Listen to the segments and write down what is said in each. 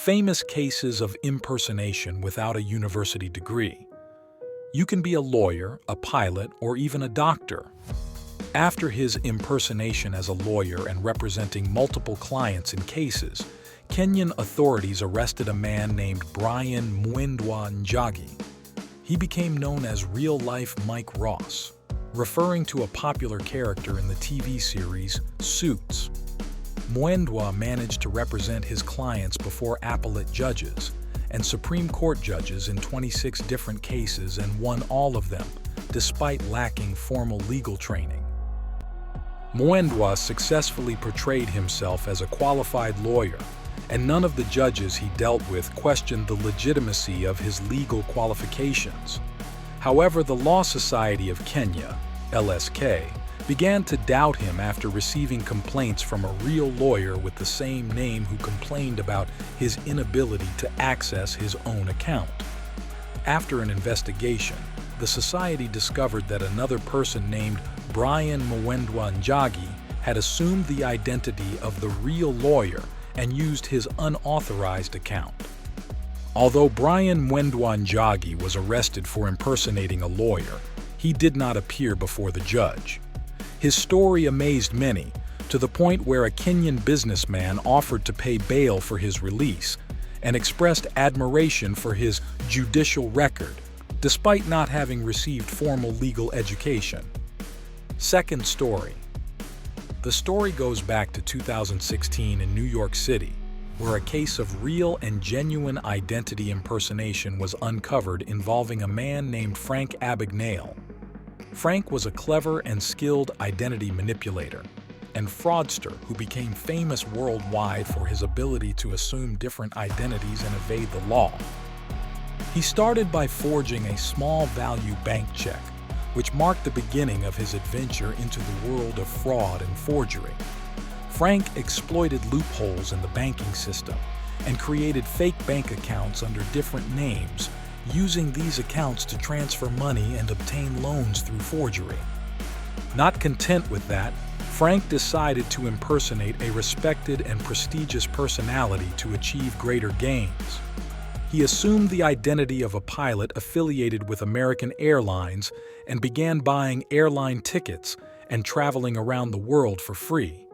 Famous cases of impersonation without a university degree. You can be a lawyer, a pilot, or even a doctor. After his impersonation as a lawyer and representing multiple clients in cases, Kenyan authorities arrested a man named Brian Mwendwa Njagi. He became known as real-life Mike Ross, referring to a popular character in the TV series Suits. Mwendwa managed to represent his clients before appellate judges and Supreme Court judges in 26 different cases and won all of them, despite lacking formal legal training. Mwendwa successfully portrayed himself as a qualified lawyer, and none of the judges he dealt with questioned the legitimacy of his legal qualifications. However, the Law Society of Kenya, LSK, began to doubt him after receiving complaints from a real lawyer with the same name who complained about his inability to access his own account. After an investigation, the society discovered that another person named Brian Mwendwa Njagi had assumed the identity of the real lawyer and used his unauthorized account. Although Brian Mwendwa Njagi was arrested for impersonating a lawyer, he did not appear before the judge. His story amazed many, to the point where a Kenyan businessman offered to pay bail for his release and expressed admiration for his judicial record, despite not having received formal legal education. Second story. The story goes back to 2016 in New York City, where a case of real and genuine identity impersonation was uncovered involving a man named Frank Abagnale. Frank was a clever and skilled identity manipulator and fraudster who became famous worldwide for his ability to assume different identities and evade the law. He started by forging a small-value bank check, which marked the beginning of his adventure into the world of fraud and forgery. Frank exploited loopholes in the banking system and created fake bank accounts under different names, using these accounts to transfer money and obtain loans through forgery. Not content with that, Frank decided to impersonate a respected and prestigious personality to achieve greater gains. He assumed the identity of a pilot affiliated with American Airlines and began buying airline tickets and traveling around the world for free.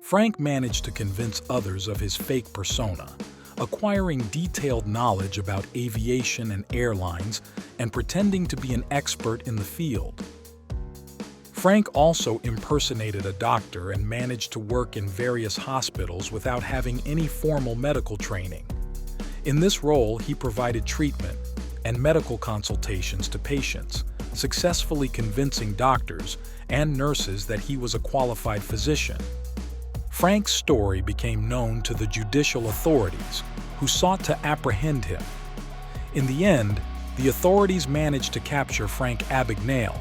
Frank managed to convince others of his fake persona, acquiring detailed knowledge about aviation and airlines and pretending to be an expert in the field. Frank also impersonated a doctor and managed to work in various hospitals without having any formal medical training. In this role, he provided treatment and medical consultations to patients, successfully convincing doctors and nurses that he was a qualified physician. Frank's story became known to the judicial authorities, who sought to apprehend him. In the end, the authorities managed to capture Frank Abagnale.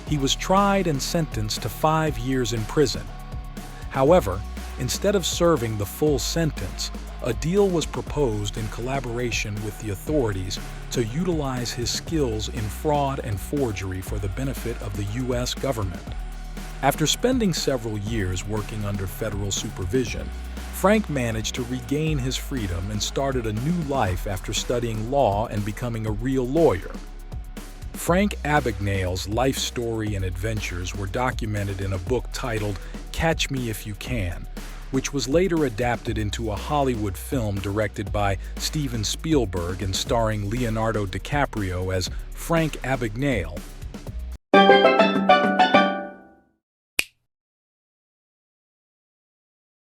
He was tried and sentenced to 5 years in prison. However, instead of serving the full sentence, a deal was proposed in collaboration with the authorities to utilize his skills in fraud and forgery for the benefit of the U.S. government. After spending several years working under federal supervision, Frank managed to regain his freedom and started a new life after studying law and becoming a real lawyer. Frank Abagnale's life story and adventures were documented in a book titled Catch Me If You Can, which was later adapted into a Hollywood film directed by Steven Spielberg and starring Leonardo DiCaprio as Frank Abagnale,